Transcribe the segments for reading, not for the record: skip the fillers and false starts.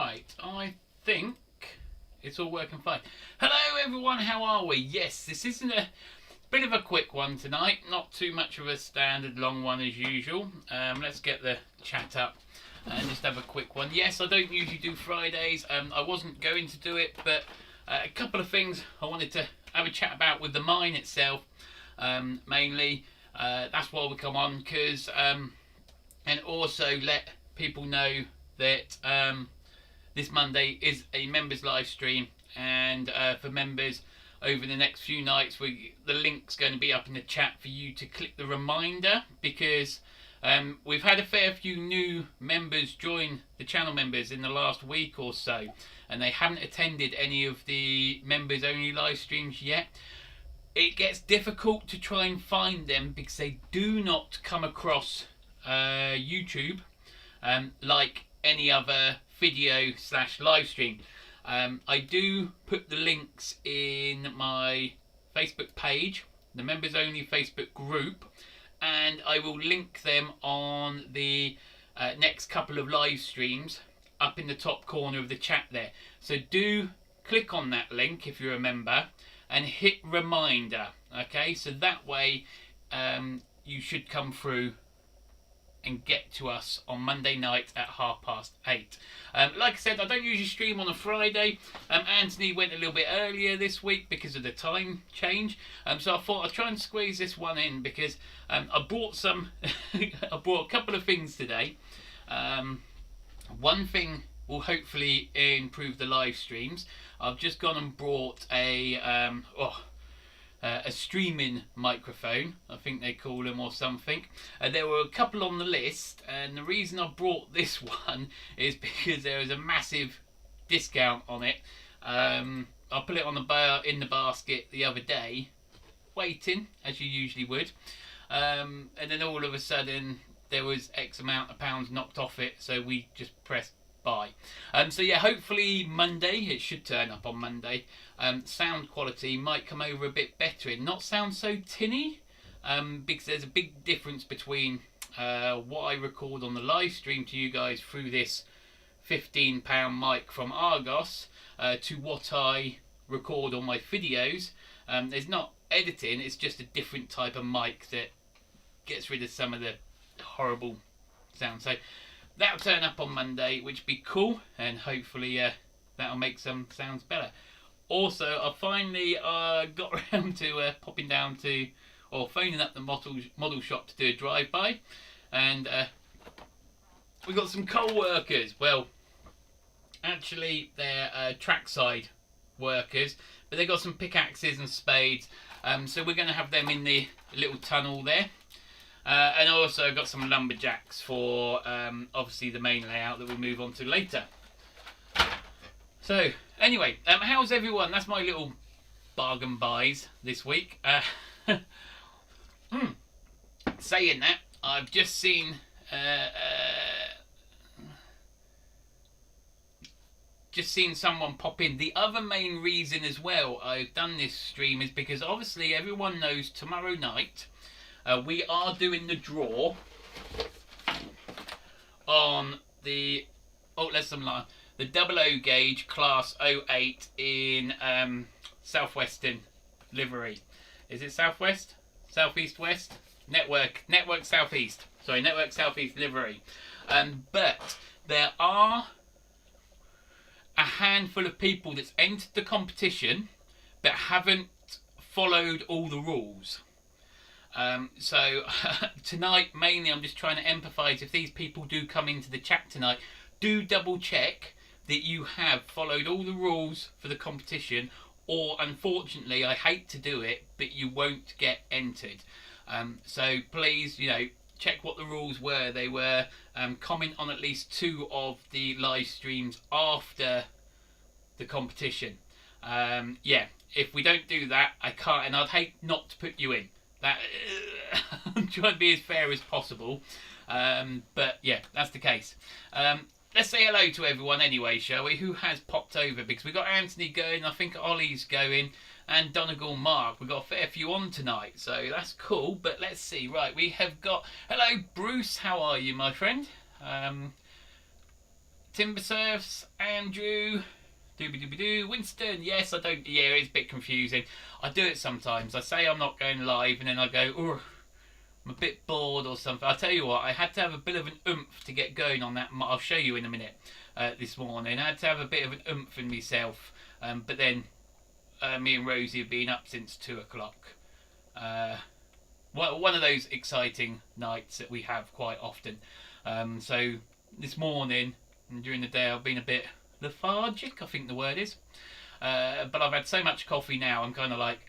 Right, I think it's all working fine. Hello everyone, how are we? Yes, this isn't a bit of a quick one tonight, not too much of a standard long one as usual. Let's get the chat up and just have a quick one. Yes, I don't usually do Fridays. I wasn't going to do it, but a couple of things I wanted to have a chat about with the mine itself, mainly. That's why we come on, because and also let people know that this Monday is a members live stream, and for members over the next few nights, the link's going to be up in the chat for you to click the reminder, because we've had a fair few new members join the channel members in the last week or so, and they haven't attended any of the members only live streams yet. It gets difficult to try and find them because they do not come across YouTube like any other video / live stream. I do put the links in my Facebook page, the members only Facebook group, and I will link them on the next couple of live streams up in the top corner of the chat there. So do click on that link if you're a member and hit reminder, okay? So that way you should come through and get to us on Monday night at 8:30. Like I said, I don't usually stream on a Friday. Anthony went a little bit earlier this week because of the time change. So I thought I'd try and squeeze this one in, because I brought some I brought a couple of things today. One thing will hopefully improve the live streams. I've just gone and brought a streaming microphone, I think they call them, or something. There were a couple on the list, and the reason I brought this one is because there was a massive discount on it. I put it on in the basket the other day, waiting as you usually would, and then all of a sudden there was X amount of pounds knocked off it, so we just pressed buy. So yeah, hopefully Monday, it should turn up on Monday. Sound quality might come over a bit better and not sound so tinny, because there's a big difference between what I record on the live stream to you guys through this £15 mic from Argos to what I record on my videos. There's not editing, it's just a different type of mic that gets rid of some of the horrible sound. So that'll turn up on Monday, which will be cool, and hopefully that'll make some sounds better. Also, I finally got around to popping down to, or phoning up the model shop to do a drive-by, and we got some co-workers. Well, actually they're trackside workers, but they got some pickaxes and spades, so we're going to have them in the little tunnel there. And also got some lumberjacks for obviously the main layout that we'll move on to later. So anyway, how's everyone? That's my little bargain buys this week. Saying that, I've just seen someone pop in. The other main reason as well I've done this stream is because obviously everyone knows tomorrow night we are doing the draw on the the 00 gauge class 08 in Southwestern livery. Is it Southwest? Southeast West? Network Southeast. Sorry, Network Southeast livery. But there are a handful of people that's entered the competition but haven't followed all the rules. So tonight mainly I'm just trying to empathise. If these people do come into the chat tonight, do double check that you have followed all the rules for the competition, or unfortunately, I hate to do it, but you won't get entered. So please, check what the rules were. They were comment on at least 2 of the live streams after the competition. Yeah, if we don't do that, I can't, and I'd hate not to put you in. That I'm trying to be as fair as possible, but yeah, that's the case. Let's say hello to everyone anyway, shall we? Who has popped over? Because we got Anthony going, I think Ollie's going, and Donegal Mark. We've got a fair few on tonight, so that's cool. But let's see. Right, we have got hello Bruce. How are you, my friend? Timber Surfs, Andrew, Dooby Winston. Yes, I don't. Yeah, it's a bit confusing. I do it sometimes. I say I'm not going live, and then I go, oh, I'm a bit bored or something. I'll tell you what, I had to have a bit of an oomph to get going on that. I'll show you in a minute. This morning, I had to have a bit of an oomph in myself. But then, me and Rosie have been up since 2 o'clock. One of those exciting nights that we have quite often. So this morning and during the day, I've been a bit lethargic, I think the word is. But I've had so much coffee now, I'm kind of like,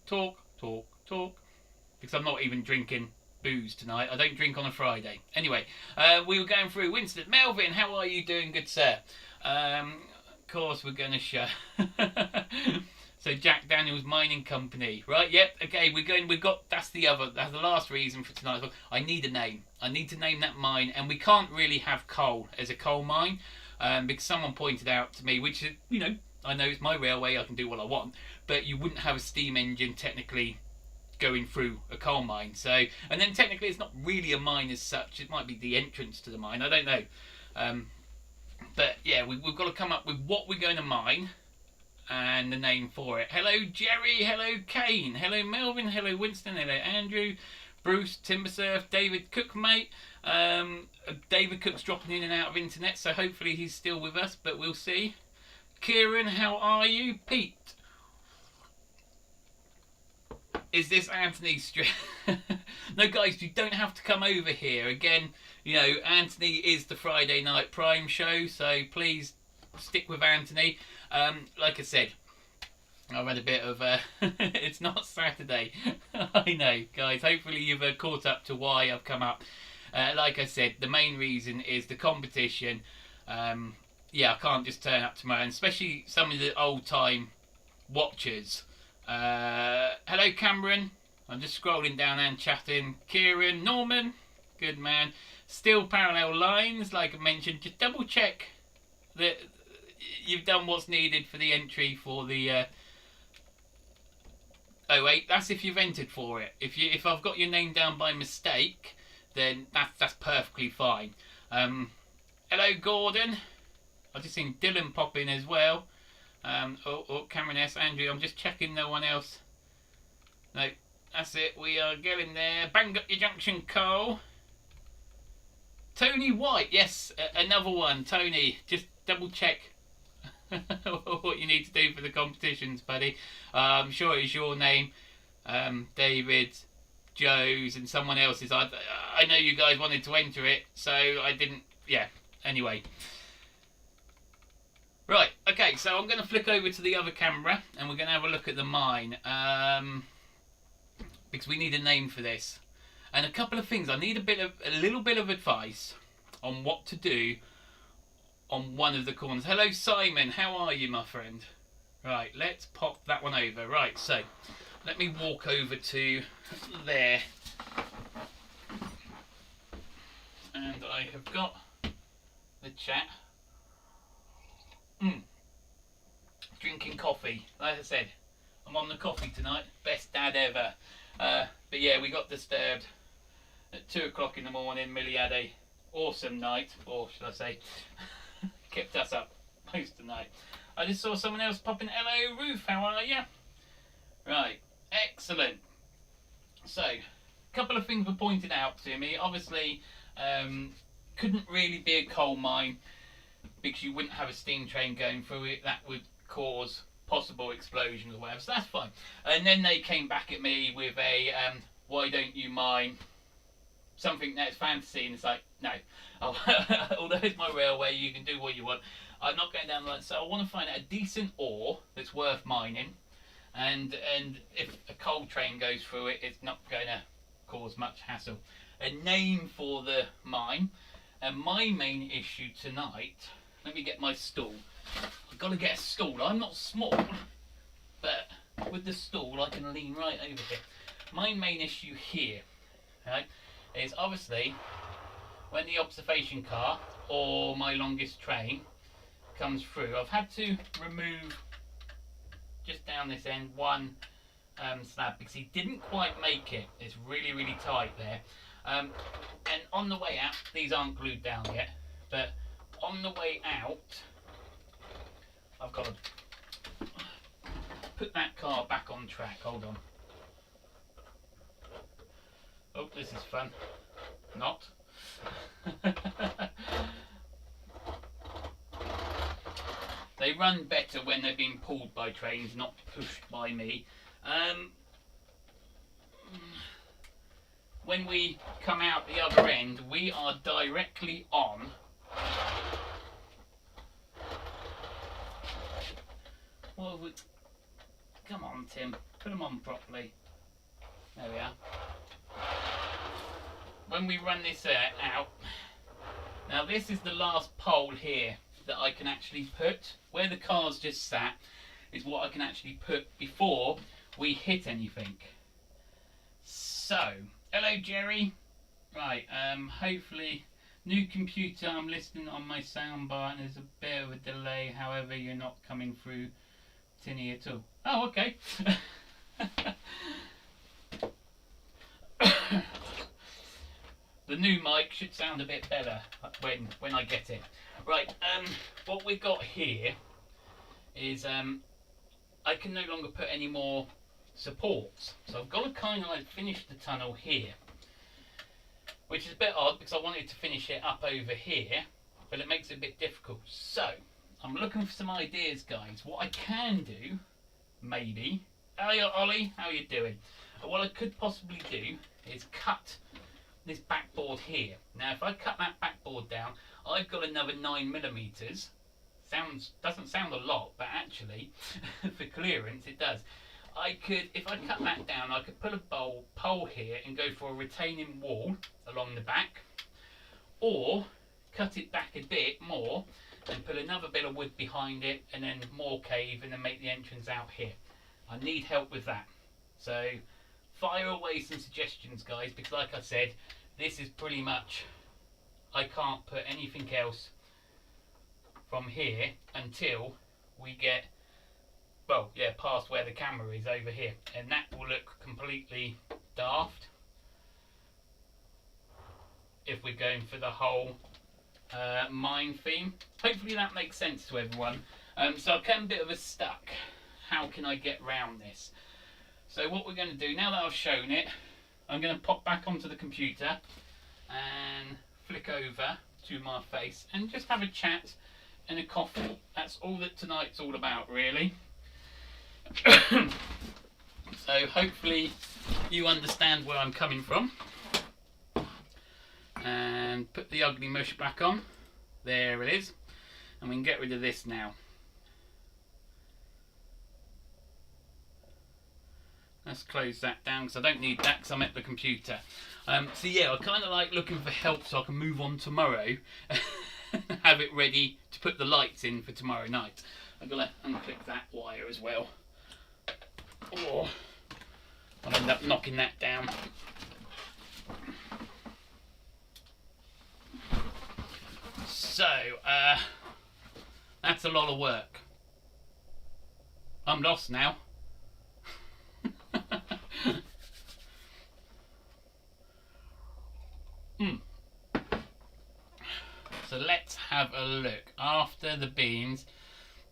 talk. Because I'm not even drinking booze tonight. I don't drink on a Friday. Anyway, we were going through Winston. Melvin, how are you doing, good sir? Of course, we're going to show. So Jack Daniels Mining Company, right? Yep. Okay, that's the last reason for tonight. I need a name. I need to name that mine, and we can't really have coal as a coal mine, because someone pointed out to me, which is, I know it's my railway, I can do what I want, but you wouldn't have a steam engine technically going through a coal mine. So, and then technically it's not really a mine as such. It might be the entrance to the mine. I don't know. But yeah, we've got to come up with what we're going to mine and the name for it. Hello Jerry, hello Kane, hello Melvin, hello Winston, hello Andrew, Bruce, Timbersurf, David Cook, mate. David Cook's dropping in and out of internet, so hopefully he's still with us, but we'll see. Kieran, how are you? Pete, is this Anthony's stream? No guys, you don't have to come over here. Again, Anthony is the Friday night prime show, so please stick with Anthony. Like I said, I've had a bit of it's not Saturday. I know, guys. Hopefully you've caught up to why I've come up. Like I said, the main reason is the competition. Yeah, I can't just turn up tomorrow, and especially some of the old time watchers. Hello Cameron. I'm just scrolling down and chatting. Kieran, Norman, good man. Still parallel lines, like I mentioned. Just double check that you've done what's needed for the entry for the oh wait, that's if you've entered for it. If I've got your name down by mistake, then that's perfectly fine. Hello Gordon. I've just seen Dylan pop in as well. Cameron S. Andrew, I'm just checking no one else. No, that's it, we are getting there. Bang up your junction, Cole. Tony White, yes, another one. Tony, just double check what you need to do for the competitions, buddy. I'm sure it's your name, David, Joe's, and someone else's. I know you guys wanted to enter it, so I didn't. Yeah. Anyway. Right. Okay. So I'm going to flick over to the other camera, and we're going to have a look at the mine, because we need a name for this, and a couple of things. I need a little bit of advice on what to do on one of the corners. Hello Simon, how are you, my friend? Right, let's pop that one over. Right, so let me walk over to there, and I have got the chat. Drinking coffee. Like I said, I'm on the coffee tonight. Best dad ever. But yeah, we got disturbed at 2 o'clock in the morning. Millie had a awesome night, or should I say kept us up most of the night. I just saw someone else popping. Hello Ruth, how are you? Right, excellent. So, a couple of things were pointed out to me. Obviously, couldn't really be a coal mine because you wouldn't have a steam train going through it. That would cause possible explosions or whatever, so that's fine. And then they came back at me with a why don't you mine something that's fantasy, and it's like, no. Although it's my railway, you can do what you want. I'm not going down the line, so I want to find out a decent ore that's worth mining, and if a coal train goes through it, it's not going to cause much hassle. A name for the mine, and my main issue tonight. Let me get my stool. I've got to get a stool. I'm not small, but with the stool I can lean right over here. My main issue here, right, is obviously when the observation car or my longest train comes through, I've had to remove just down this end one slab because he didn't quite make it. It's really tight there, and on the way out, these aren't glued down yet, but on the way out, I've got to put that car back on track. Hold on. Oh, this is fun. Not. They run better when they're being pulled by trains, not pushed by me. When we come out the other end, we are directly on what have we... Come on, Tim, put them on properly. There we are. When we run this out, now this is the last pole here that I can actually put. Where the car's just sat is what I can actually put before we hit anything. So, hello Jerry. Right, hopefully, new computer, I'm listening on my soundbar and there's a bit of a delay, however you're not coming through tinny at all. Oh, okay. The new mic should sound a bit better when I get it. Right, what we've got here is I can no longer put any more supports. So I've got to kind of like finish the tunnel here, which is a bit odd because I wanted to finish it up over here, but it makes it a bit difficult. So I'm looking for some ideas, guys. What I can do, maybe. Hiya, Ollie, how you doing? What I could possibly do is cut this backboard here. Now, if I cut that backboard down, I've got another 9mm. Doesn't sound a lot, but actually, for clearance, it does. I could, if I cut that down, I could put a pole here and go for a retaining wall along the back, or cut it back a bit more and put another bit of wood behind it, and then more cave, and then make the entrance out here. I need help with that. So fire away some suggestions, guys, because like I said, this is pretty much, I can't put anything else from here until we get, well, yeah, past where the camera is over here, and that will look completely daft if we're going for the whole mine theme. Hopefully that makes sense to everyone. So I've come a bit of a stuck. How can I get round this? So what we're going to do, now that I've shown it, I'm going to pop back onto the computer and flick over to my face and just have a chat and a coffee. That's all that tonight's all about, really. So hopefully you understand where I'm coming from. And put the ugly mush back on. There it is. And we can get rid of this now. Let's close that down because I don't need that because I'm at the computer. So yeah, I kind of like looking for help so I can move on tomorrow and have it ready to put the lights in for tomorrow night. I've got to unclip that wire as well. Or I'll end up knocking that down. So, that's a lot of work. I'm lost now. So let's have a look. After the beans,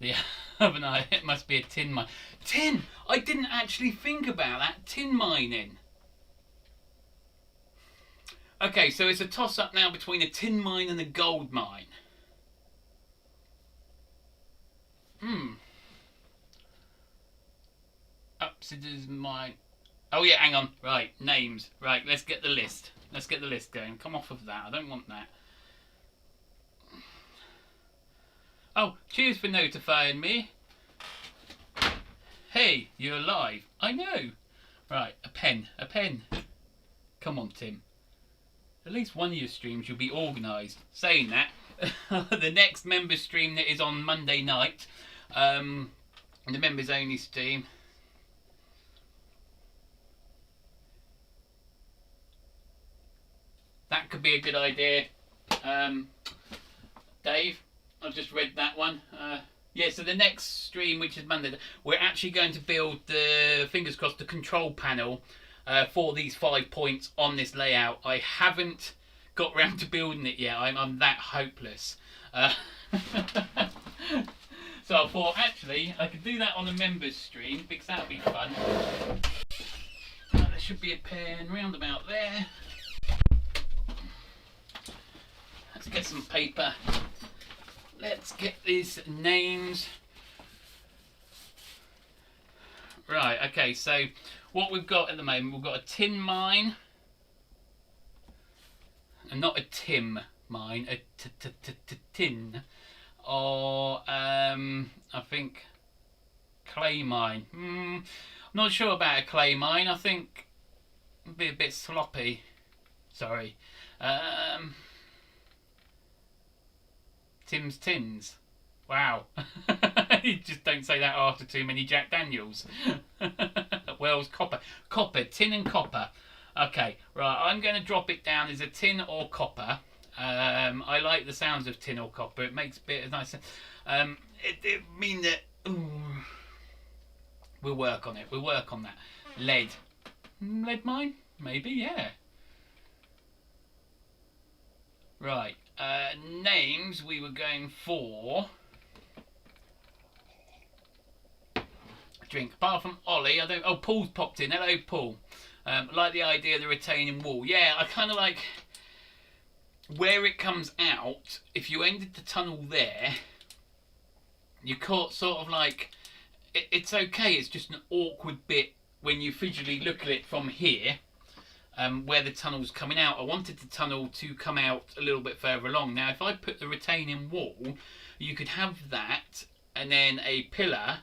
the other night, it must be a tin mine. Tin! I didn't actually think about that. Tin mining. Okay, so it's a toss-up now between a tin mine and a gold mine. Upsider's mine. Oh yeah, hang on. Right, names. Right, let's get the list. Let's get the list going. Come off of that. I don't want that. Oh, cheers for notifying me. Hey, you're alive. I know. Right, a pen. A pen. Come on, Tim. At least one of your streams you'll be organised. Saying that, the next member stream that is on Monday night, the members only stream. That could be a good idea. Dave, I've just read that one. Yeah, so the next stream, which is Monday, we're actually going to build the, fingers crossed, the control panel for these 5 points on this layout. I haven't got round to building it yet. I'm that hopeless. Uh, so I thought, actually, I could do that on a members stream because that would be fun. There should be a pen round about there. Let's get some paper. Let's get these names. Right, okay, so what we've got at the moment, we've got a tin mine. And not a Tim mine, a tin. Or, I think, clay mine. I'm not sure about a clay mine. I think it'd be a bit sloppy. Sorry. Tim's Tins. Wow. You just don't say that after too many Jack Daniels. Wells Copper. Copper, tin and copper. Okay, right, I'm going to drop it down as a tin or copper. I like the sounds of tin or copper. It makes a bit of nice. It mean that. Ooh, we'll work on it. We'll work on that. Lead. Lead mine? Maybe, yeah. Right. Names we were going for. Drink. Apart from Ollie, I don't. Oh, Paul's popped in. Hello, Paul. Like the idea of the retaining wall. Yeah, I kind of like where it comes out. If you ended the tunnel there, you caught sort of like it's okay. It's just an awkward bit when you visually look at it from here, where the tunnel's coming out. I wanted the tunnel to come out a little bit further along. Now, if I put the retaining wall, you could have that and then a pillar.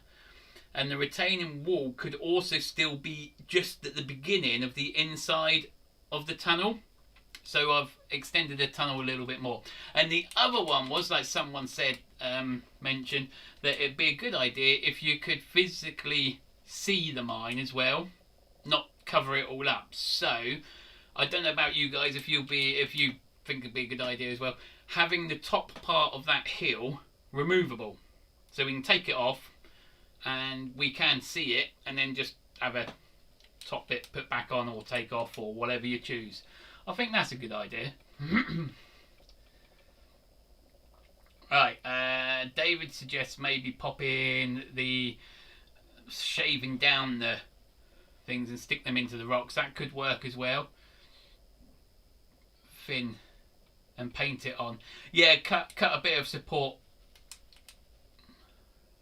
And the retaining wall could also still be just at the beginning of the inside of the tunnel. So I've extended the tunnel a little bit more. And the other one was, like someone said, mentioned, that it'd be a good idea if you could physically see the mine as well, not cover it all up. So I don't know about you guys, if you think it'd be a good idea as well, having the top part of that hill removable. So we can take it off, and we can see it, and then just have a top bit put back on or take off or whatever you choose. I think that's a good idea. Right, David suggests maybe pop in the shaving down the things and stick them into the rocks. That could work as well. Thin and paint it on. Yeah, cut a bit of support.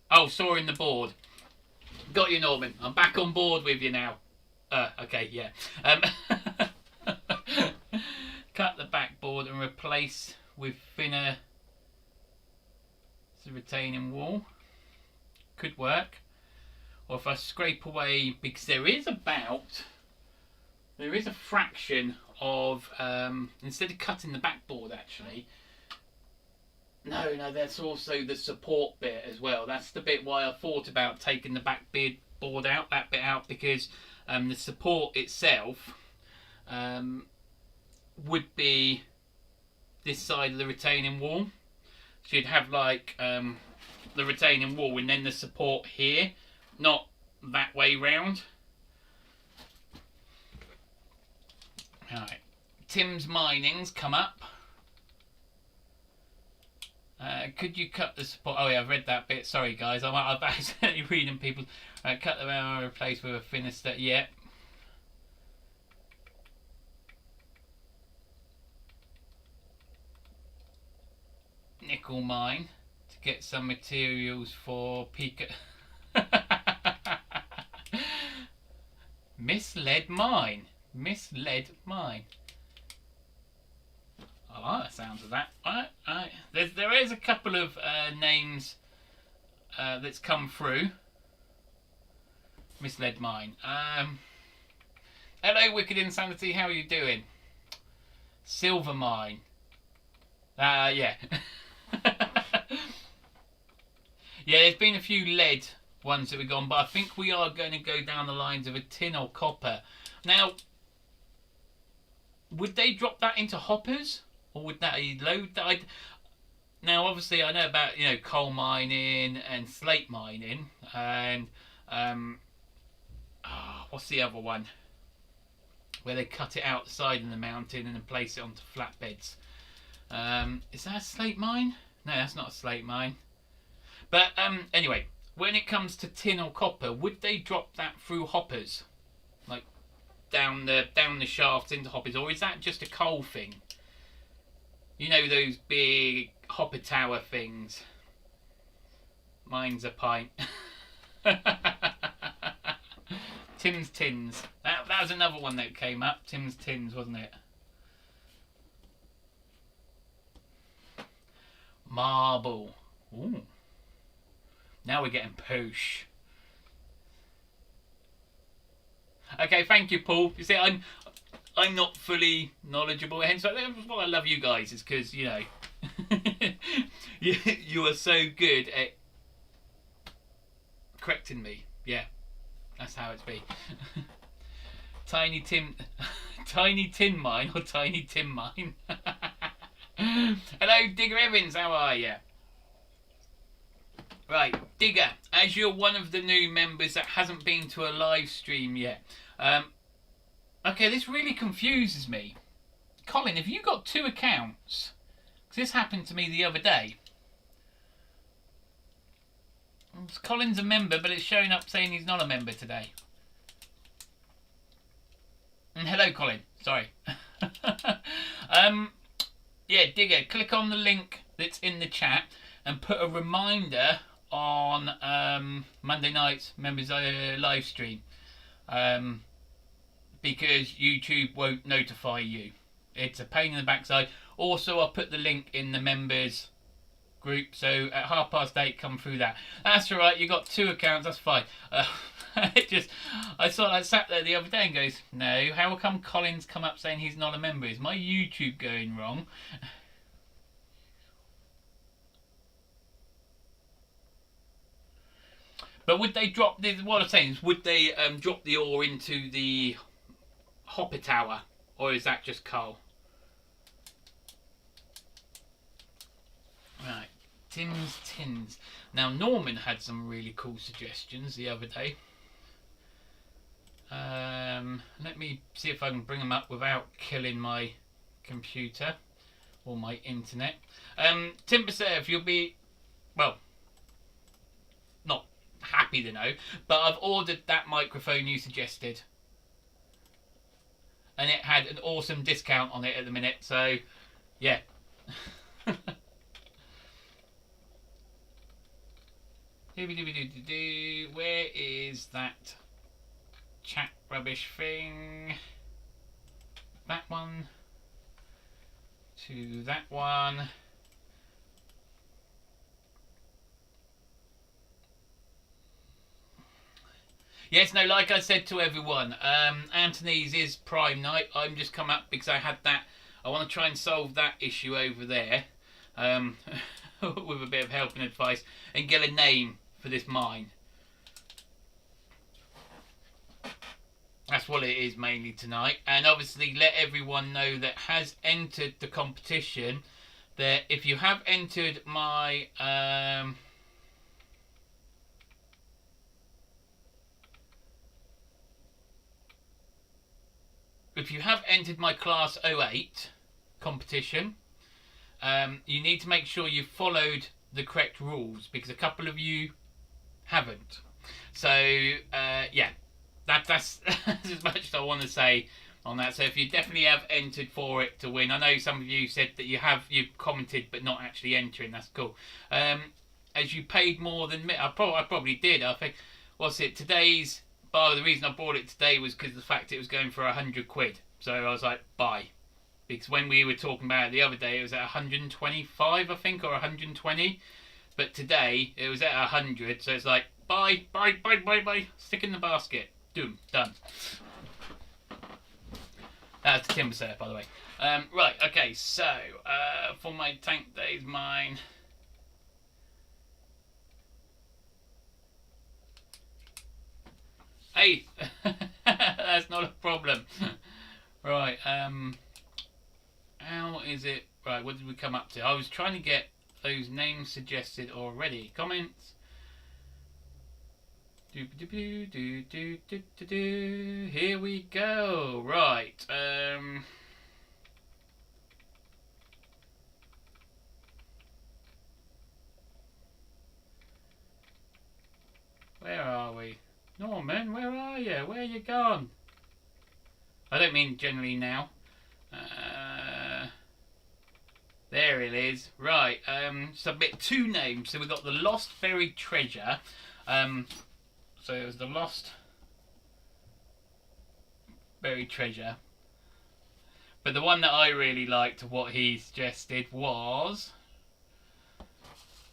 Oh, sawing the board. Got you, Norman. I'm back on board with you now. Okay, yeah. Cut the backboard and replace with thinner. It's a retaining wall. Could work. Or if I scrape away, because there is a fraction of, instead of cutting the backboard actually, No, that's also the support bit as well. That's the bit why I thought about taking the that bit out, because the support itself would be this side of the retaining wall. So you'd have like the retaining wall and then the support here, not that way round. Alright, Tim's Mining's come up. Could you cut the support? Oh yeah, I've read that bit. Sorry guys, I'm accidentally reading people. Cut them out and replace with a thinner step. Yeah. Nickel mine to get some materials for Pika. Misled mine. Misled mine. I like the sounds of that. There is a couple of names that's come through. Misled mine. Hello, Wicked Insanity. How are you doing? Silver mine. Yeah. Yeah, there's been a few lead ones that we've gone, but I think we are going to go down the lines of a tin or copper. Now, would they drop that into hoppers? Or would that load that? Now, obviously, I know about coal mining and slate mining, and what's the other one? Where they cut it out the side of the mountain and then place it onto flatbeds. Is that a slate mine? No, that's not a slate mine. But anyway, when it comes to tin or copper, would they drop that through hoppers, like down the shafts into hoppers, or is that just a coal thing? You know those big hopper tower things. Mine's a pint. Tim's Tins. That was another one that came up. Tim's Tins, wasn't it? Marble. Ooh. Now we're getting poosh. Okay, thank you, Paul. You see, I'm not fully knowledgeable, hence that's why I love you guys. Is because you know you are so good at correcting me. Yeah, that's how it's be. Tiny tin mine or tiny tin mine. Hello, Digger Evans. How are you? Right, Digger, as you're one of the new members that hasn't been to a live stream yet, okay, this really confuses me. Colin, have you got 2 accounts? Because this happened to me the other day. Colin's a member, but it's showing up saying he's not a member today. And hello, Colin. Sorry. Yeah, Digger, click on the link that's in the chat and put a reminder on Monday night's members live stream, because YouTube won't notify you. It's a pain in the backside. Also, I'll put the link in the members group, so at 8:30 come through that. That's all right. You got 2 accounts. That's fine. I sat there the other day and goes, no, how come Colin's come up saying he's not a member? Is my YouTube going wrong? But would they drop this? What I'm saying is, would they drop the ore into the hopper tower, or is that just coal? Right, Tim's Tins. Now Norman had some really cool suggestions the other day. Let me see if I can bring them up without killing my computer or my internet. Tim Basev, you'll be, well, not happy to know, but I've ordered that microphone you suggested, and it had an awesome discount on it at the minute, so yeah. Where is that chat rubbish thing? That one to that one. Yes, no, like I said to everyone, Anthony's is Prime Night. I'm just come up because I had that. I want to try and solve that issue over there, with a bit of help and advice, and get a name for this mine. That's what it is mainly tonight. And obviously let everyone know that has entered the competition that if you have entered my Class 08 competition, you need to make sure you've followed the correct rules, because a couple of you haven't. So yeah, that's as much as I want to say on that. So if you definitely have entered for it to win, I know some of you said that you've commented but not actually entering. That's cool. As you paid more than me, I probably did. I think, what's it? Today's bar. The reason I bought it today was because of the fact it was going for 100 quid. So I was like, buy. Because when we were talking about it the other day, it was at 125, I think, or 120. But today, it was at 100. So it's like, buy. Stick in the basket. Doom. Done. That's the timber set, by the way. Right, okay, so, for my tank days, mine. Hey! That's not a problem. Right, how is it? Right, what did we come up to? I was trying to get those names suggested already. Comments. Here we go. Right. Where are we? Norman, where are you? Where you gone? I don't mean generally now. There it is. Right, submit 2 names. So we've got the Lost Buried Treasure. So it was the Lost Buried Treasure. But the one that I really liked, what he suggested was...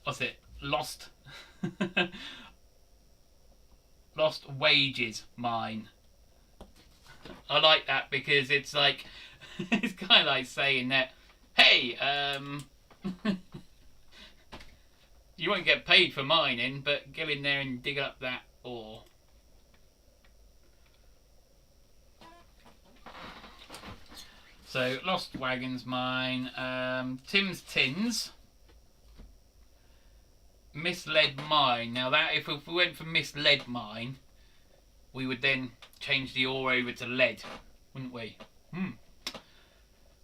What's it? Lost... Lost Wages Mine. I like that because it's like... it's kind of like saying that, hey, you won't get paid for mining, but go in there and dig up that ore. So, Lost Wagons Mine, Tim's Tins, Misled Mine. Now that, if we went for Misled Mine, we would then change the ore over to lead, wouldn't we?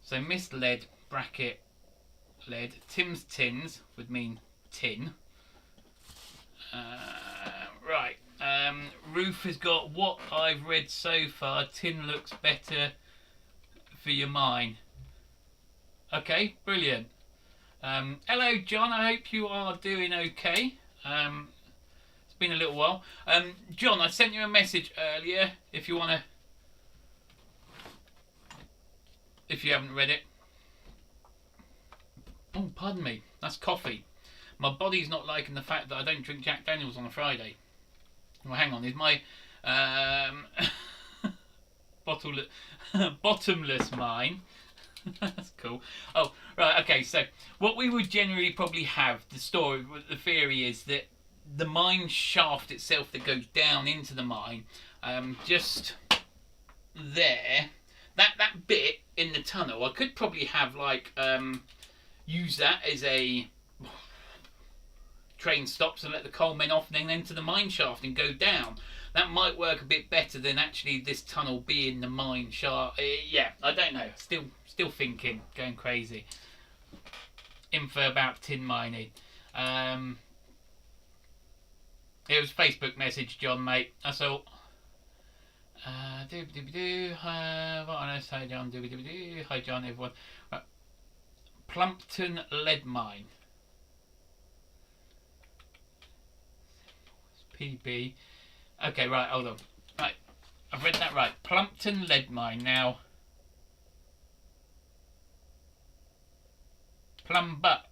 So Misled, bracket, lead. Tim's Tins would mean tin. Right, Ruth has got what I've read so far. Tin looks better for your mine. Okay, brilliant. Hello John, I hope you are doing okay. It's been a little while. John, I sent you a message earlier if you want to, if you haven't read it. Oh, pardon me, that's coffee. My body's not liking the fact that I don't drink Jack Daniels on a Friday. Well, hang on, is my bottomless mine. That's cool. Oh, right, okay, so what we would generally probably have, the theory is that the mine shaft itself that goes down into the mine, just there, that bit in the tunnel, I could probably have like, use that as a train stops and let the coal men off and then enter the mine shaft and go down. That might work a bit better than actually this tunnel being the mine shaft. Yeah, I don't know. Still thinking, going crazy. Info about tin mining. It was Facebook message, John, mate. That's all. Hi John. Hi John, everyone. Plumpton lead mine. PB. Okay, right, hold on. Right, I've read that right. Plumpton lead mine. Now, plumber.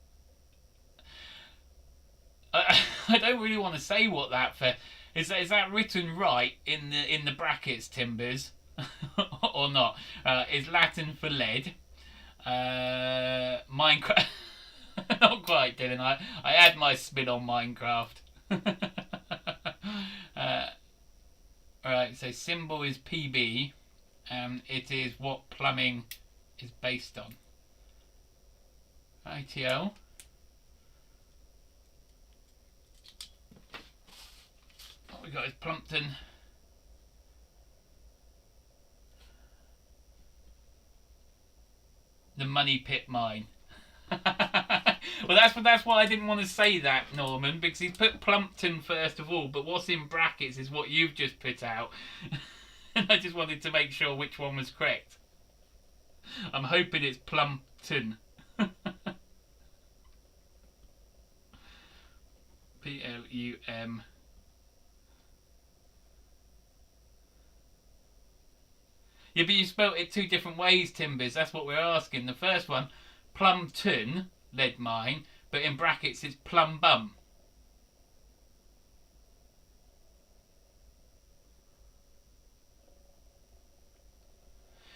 I don't really want to say what that for. Is that written right in the brackets, Timbers, or not? Is Latin for lead. Minecraft. Not quite, Dylan. I add my spin on Minecraft. Alright, so symbol is PB, and it is what plumbing is based on. ITL. What we got is Plumpton. The money pit mine. Well, that's why I didn't want to say that, Norman, because he's put Plumpton first of all, but what's in brackets is what you've just put out. And I just wanted to make sure which one was correct. I'm hoping it's Plumpton. Plum. Yeah, but you spelt it 2 different ways, Timbers. That's what we're asking. The first one, Plumpton lead mine, but in brackets it's Plumbum.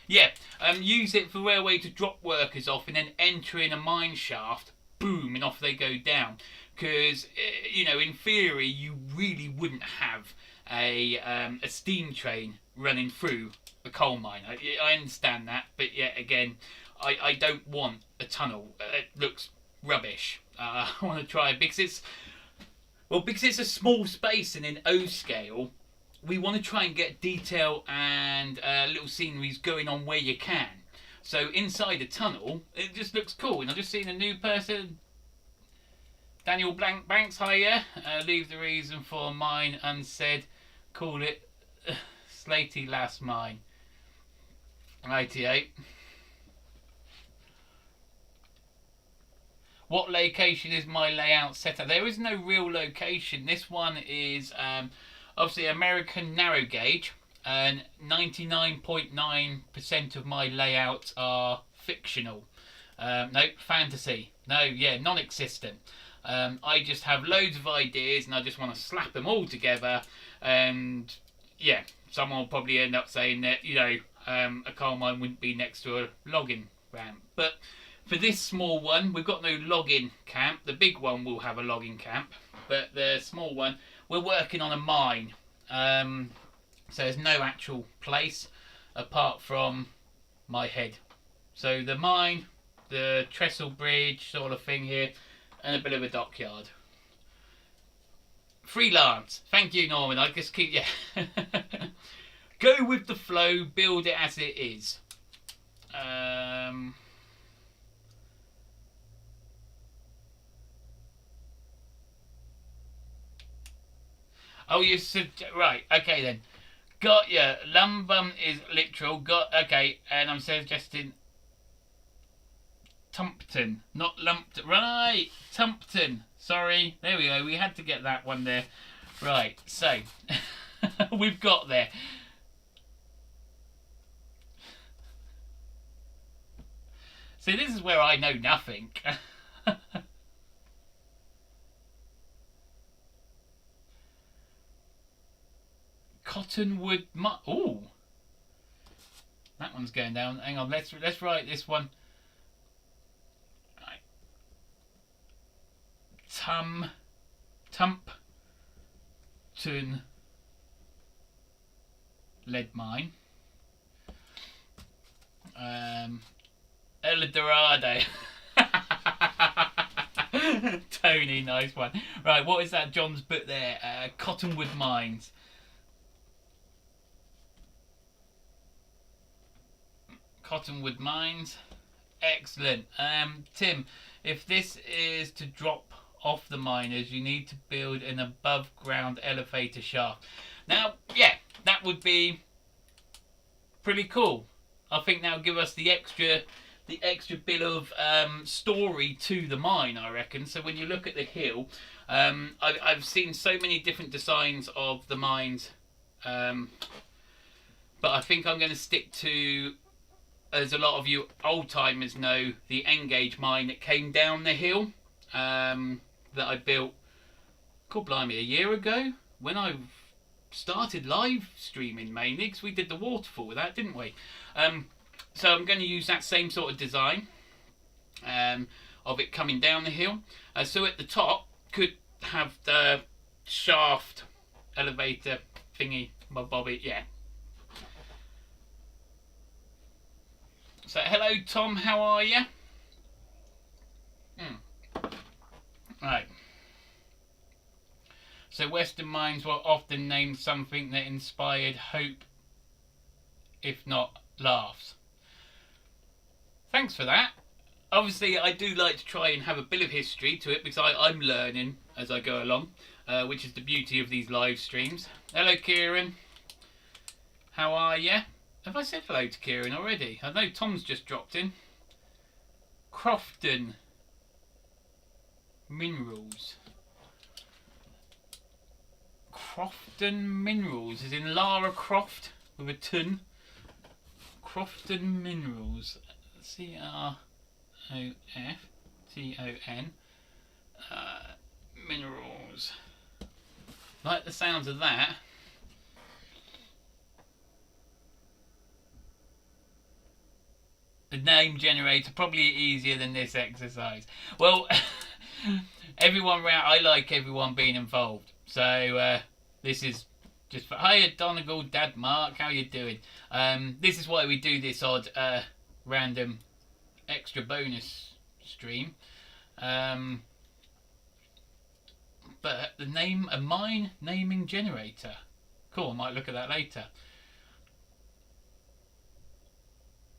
Yeah, use it for railway to drop workers off and then enter in a mine shaft, boom, and off they go down. Because, you know, in theory, you really wouldn't have a steam train running through a coal mine. I understand that, but yet again, I don't want a tunnel. It looks rubbish. I want to try, because it's a small space, and in O scale, we want to try and get detail and little sceneries going on where you can. So inside a tunnel, it just looks cool. And I've just seen a new person Daniel Banks, hiya. Leave the reason for mine unsaid. Call it Slaty last mine. 88. What location is my layout set up? There is no real location. This one is obviously American narrow gauge, and 99.9% of my layouts are fictional. No, fantasy. No, yeah, non-existent. I just have loads of ideas and I just want to slap them all together, and yeah, someone will probably end up saying that, you know, a coal mine wouldn't be next to a logging ramp. But for this small one, we've got no logging camp. The big one will have a logging camp, but the small one, we're working on a mine. So there's no actual place apart from my head. So the mine, the trestle bridge sort of thing here, and a bit of a dockyard. Freelance. Thank you, Norman. I just keep, yeah. Go with the flow, build it as it is. Oh, you said, right, okay then. Got ya. Lumbum is literal. Got, okay, and I'm suggesting Tumpton, not lumped. Right, Tumpton. Sorry, there we go. We had to get that one there. Right, so we've got there. See, this is where I know nothing. Cottonwood. Ooh, that one's going down. Hang on, let's write this one. Right. Tumpton lead mine. El Dorado. Tony, nice one. Right, what is that John's put there? Cottonwood mines. Cottonwood mines. Excellent. Tim, if this is to drop off the miners, you need to build an above ground elevator shaft. Now, yeah, that would be pretty cool. I think that would give us the extra bit of story to the mine, I reckon. So when you look at the hill, I've seen so many different designs of the mines, but I think I'm going to stick to, as a lot of you old timers know, the N-gauge mine that came down the hill, that I built, God blimey, a year ago when I started live streaming mainly, because we did the waterfall with that, didn't we? So I'm going to use that same sort of design of it coming down the hill. So at the top could have the shaft elevator thingy, bobby, yeah. So hello Tom, how are you? Right. So Western mines were often named something that inspired hope, if not laughs. Thanks for that. Obviously, I do like to try and have a bit of history to it, because I'm learning as I go along, which is the beauty of these live streams. Hello, Kieran. How are you? Have I said hello to Kieran already? I know Tom's just dropped in. Crofton Minerals. Crofton Minerals, as in Lara Croft with a ton. Crofton Minerals. C-R-O-F-T-O-N. Minerals. Like the sounds of that. The name generator, probably easier than this exercise. Well, everyone round, I like everyone being involved. So this is just for, hiya Donegal, Dad Mark, how you doing? This is why we do this odd random extra bonus stream. But the name, a mine naming generator. Cool, I might look at that later.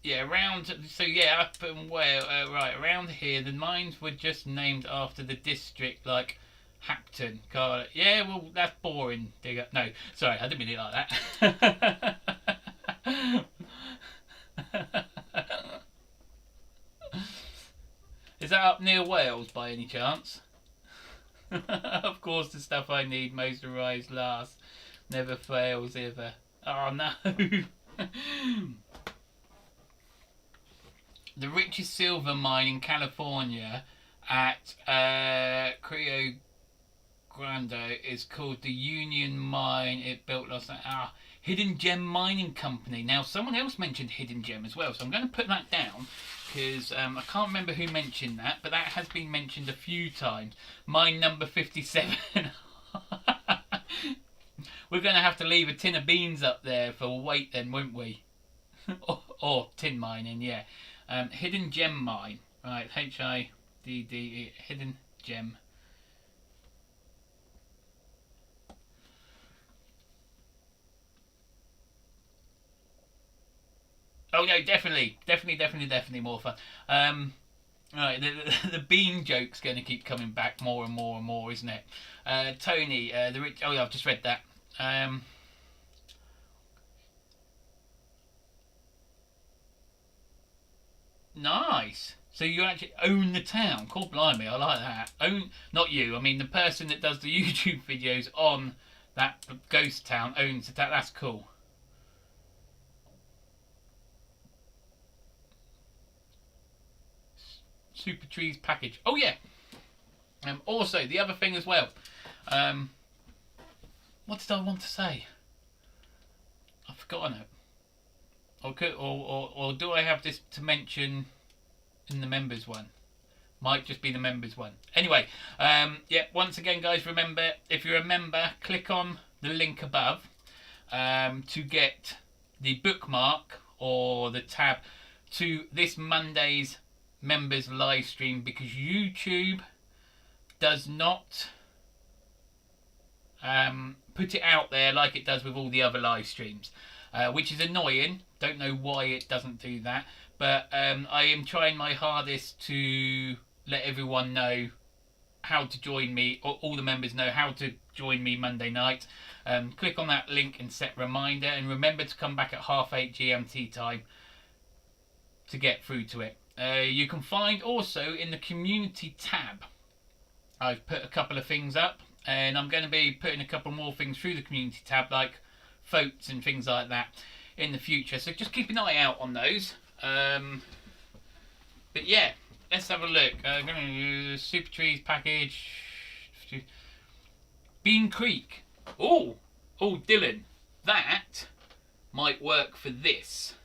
Yeah, around. So yeah, up and where? Right, around here, the mines were just named after the district, like Hapton. Car. Yeah, well, that's boring. Digger. No, sorry, I didn't mean it like that. Is that up near Wales by any chance? Of course, the stuff I need most arrives last. Never fails ever. Oh no. The richest silver mine in California at Rio Grande is called the Union Mine. It built last night. Hidden Gem Mining Company. Now, someone else mentioned Hidden Gem as well, so I'm going to put that down because I can't remember who mentioned that, but that has been mentioned a few times. Mine number 57. We're going to have to leave a tin of beans up there for weight then, won't we? or tin mining, yeah. Hidden Gem Mine. Right, HIDDE, Hidden Gem. Oh no, definitely more fun. Right, the bean joke's going to keep coming back more and more and more, isn't it? Tony, the rich. Oh yeah, I've just read that. Nice. So you actually own the town. Cool, blimey, I like that. Own, not you. I mean the person that does the YouTube videos on that ghost town owns the town. That's cool. Super Trees package. Oh yeah. Also, the other thing as well. What did I want to say? I've forgotten it. Or do I have this to mention in the members one? Might just be the members one. Anyway, yeah. Once again, guys, remember if you're a member, click on the link above to get the bookmark or the tab to this Monday's members live stream, because YouTube does not put it out there like it does with all the other live streams, which is annoying. Don't know why it doesn't do that, but I am trying my hardest to let everyone know how to join me, or all the members know how to join me Monday night. Click on that link and set reminder, and remember to come back at 8:30 GMT time to get through to it. You can find also in the community tab, I've put a couple of things up, and I'm going to be putting a couple more things through the community tab, like votes and things like that in the future, so just keep an eye out on those. But yeah, let's have a look. I'm going to use Super Trees package. Bean Creek. Oh, Dylan, that might work for this.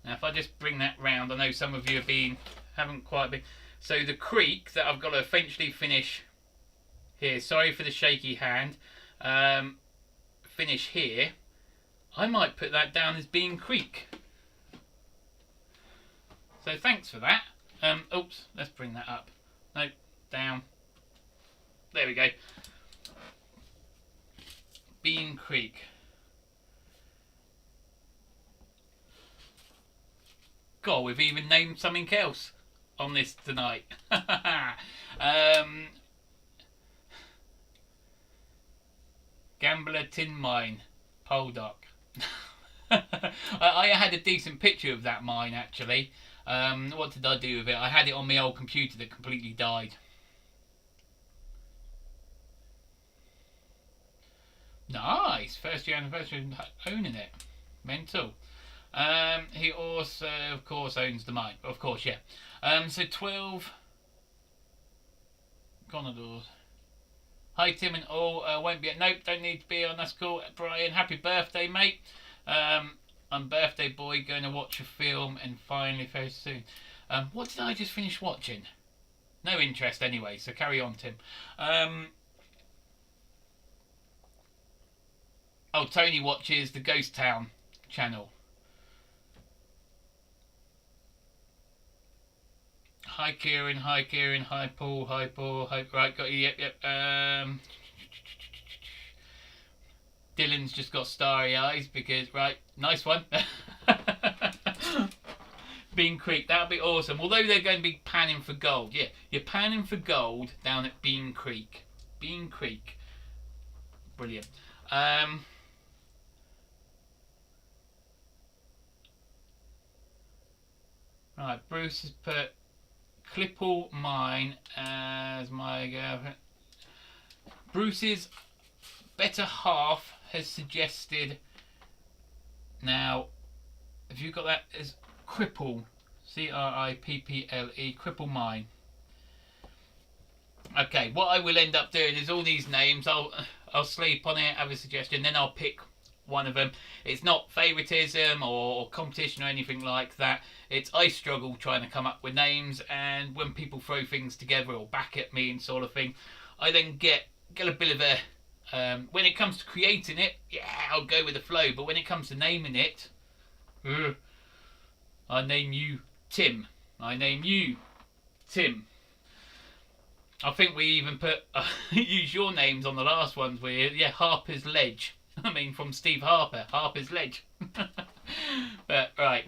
Now, if I just bring that round, I know some of you haven't quite been. So the creek that I've got to eventually finish here. Sorry for the shaky hand. Finish here. I might put that down as Bean Creek. So thanks for that. Oops, let's bring that up. No, down. There we go. Bean Creek. God, we've even named something else on this tonight. Gambler Tin Mine, Poldock. I had a decent picture of that mine actually. What did I do with it? I had it on my old computer that completely died. Nice, first year anniversary owning it. Mental. He also, of course, owns the mine. Of course, yeah. So 12 Conadors. Hi Tim and all. Won't be. Nope, don't need to be on. That's cool. Brian, happy birthday, mate. I'm birthday boy. Going to watch a film and finally very soon. What did I just finish watching? No interest anyway. So carry on, Tim. Oh, Tony watches the Ghost Town channel. Hi Kieran, hi Paul, hi. Right, got you, yep. Dylan's just got starry eyes because, right, nice one. Bean Creek, that would be awesome. Although they're going to be panning for gold. Yeah, you're panning for gold down at Bean Creek. Bean Creek. Brilliant. Right, Bruce has put Clipple Mine as my girlfriend. Bruce's better half has suggested. Now, have you got that as Cripple? Cripple, Cripple Mine. Okay, what I will end up doing is all these names, I'll sleep on it, have a suggestion, then I'll pick one of them. It's not favouritism or competition or anything like that. It's I struggle trying to come up with names, and when people throw things together or back at me and sort of thing, I then get a bit of a when it comes to creating it, yeah, I'll go with the flow. But when it comes to naming it, I name you Tim. I name you Tim. I think we even put use your names on the last ones. Yeah, Harper's Ledge. I mean, from Steve Harper, Harper's Ledge. But right,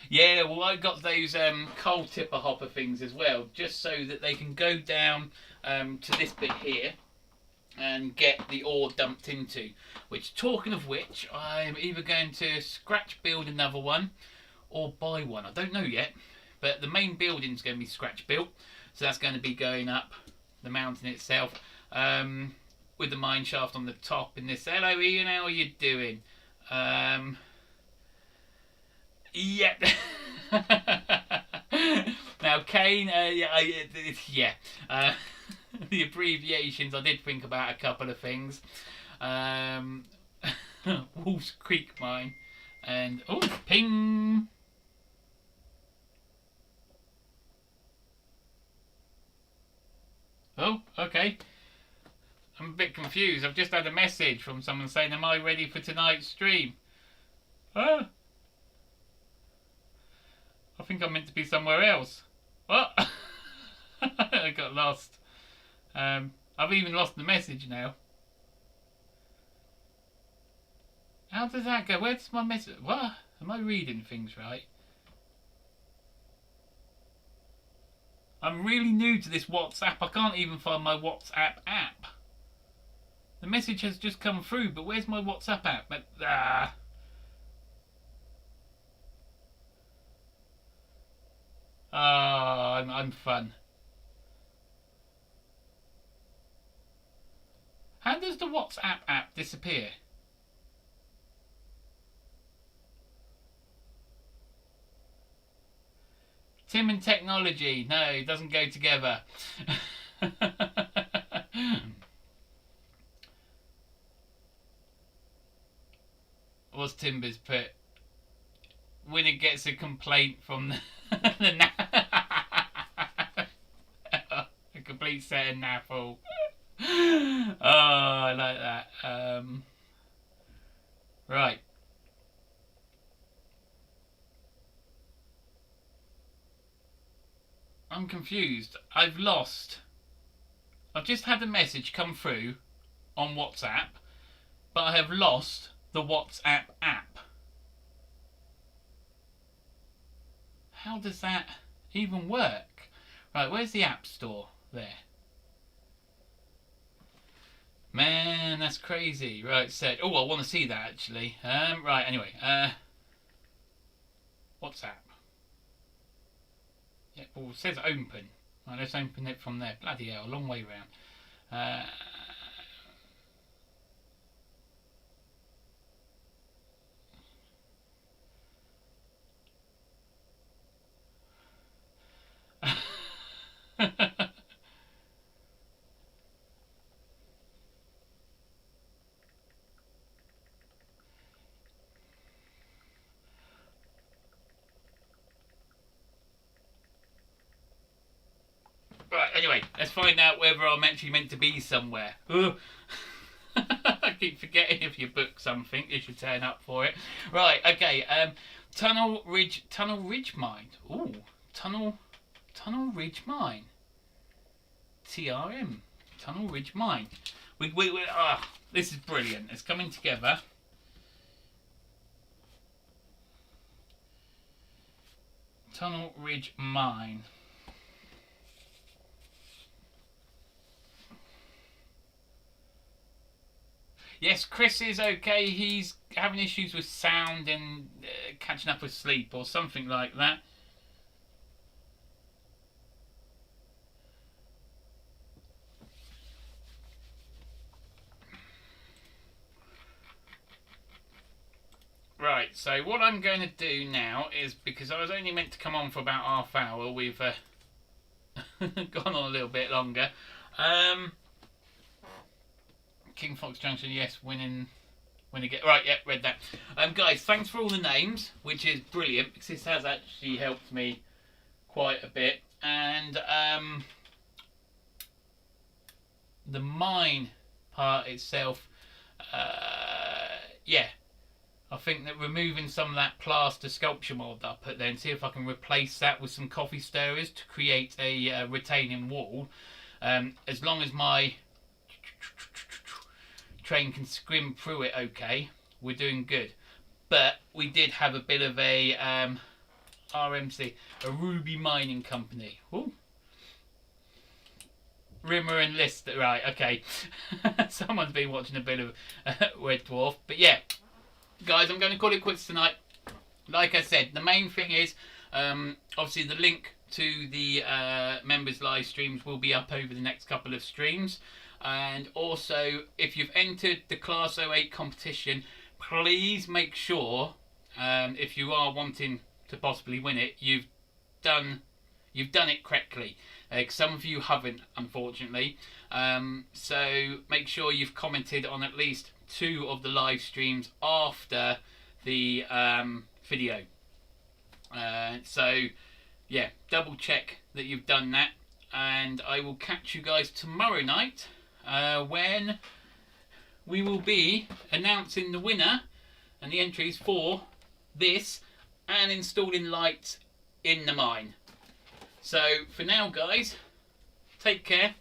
yeah. Well, I got those coal tipper hopper things as well, just so that they can go down to this bit here and get the ore dumped into. Which, talking of which, I'm either going to scratch build another one or buy one. I don't know yet. But the main building's going to be scratch built, so that's going to be going up the mountain itself with the mine shaft on the top. In this, hello Ian, how are you doing? Yep. Now Kane, yeah. The abbreviations. I did think about a couple of things. Wolves Creek Mine, and ping. Oh, okay. I'm a bit confused. I've just had a message from someone saying, am I ready for tonight's stream? Oh. I think I'm meant to be somewhere else. What? I got lost. I've even lost the message now. How does that go? Where's my message? What? Am I reading things right? I'm really new to this WhatsApp. I can't even find my WhatsApp app. The message has just come through, but where's my WhatsApp app? I'm fun. How does the WhatsApp app disappear? Tim and technology. No, it doesn't go together. What's Timber's put? Winner gets a complaint from the a complete set of naffle. Oh, I like that. Right. I'm confused. I've just had a message come through on WhatsApp, but I have lost the WhatsApp app. How does that even work? Right, where's the App Store? There. Man, that's crazy. Right, so I want to see that actually. Right, anyway, WhatsApp. Yeah, well, it says open. Right, let's open it from there. Bloody hell, a long way round. Right, anyway, let's find out whether I'm actually meant to be somewhere. I keep forgetting if you book something, you should turn up for it. Right, okay, Tunnel Ridge Mine. Ooh, Tunnel Ridge Mine. TRM. Tunnel Ridge Mine. This is brilliant. It's coming together. Tunnel Ridge Mine. Yes, Chris is okay. He's having issues with sound and catching up with sleep or something like that. Right, so what I'm going to do now is, because I was only meant to come on for about half hour, we've gone on a little bit longer. King Fox Junction, yes, winning get right. Yeah, read that. Guys, thanks for all the names, which is brilliant because this has actually helped me quite a bit. And the mine part itself, yeah, I think that removing some of that plaster sculpture mold that I put there, and see if I can replace that with some coffee stirrers to create a retaining wall. As long as my train can scrim through it okay, we're doing good. But we did have a bit of a RMC, a Ruby Mining Company. Ooh. Rimmer and List, right, okay. Someone's been watching a bit of Red Dwarf. But yeah, guys, I'm going to call it quits tonight. Like I said, the main thing is, obviously the link to the members live streams will be up over the next couple of streams. And also, if you've entered the Class 08 competition, please make sure, if you are wanting to possibly win it, you've done it correctly. Some of you haven't, unfortunately. So make sure you've commented on at least 2 of the live streams after the video. So yeah, double check that you've done that, and I will catch you guys tomorrow night when we will be announcing the winner and the entries for this and installing lights in the mine. So for now, guys, take care.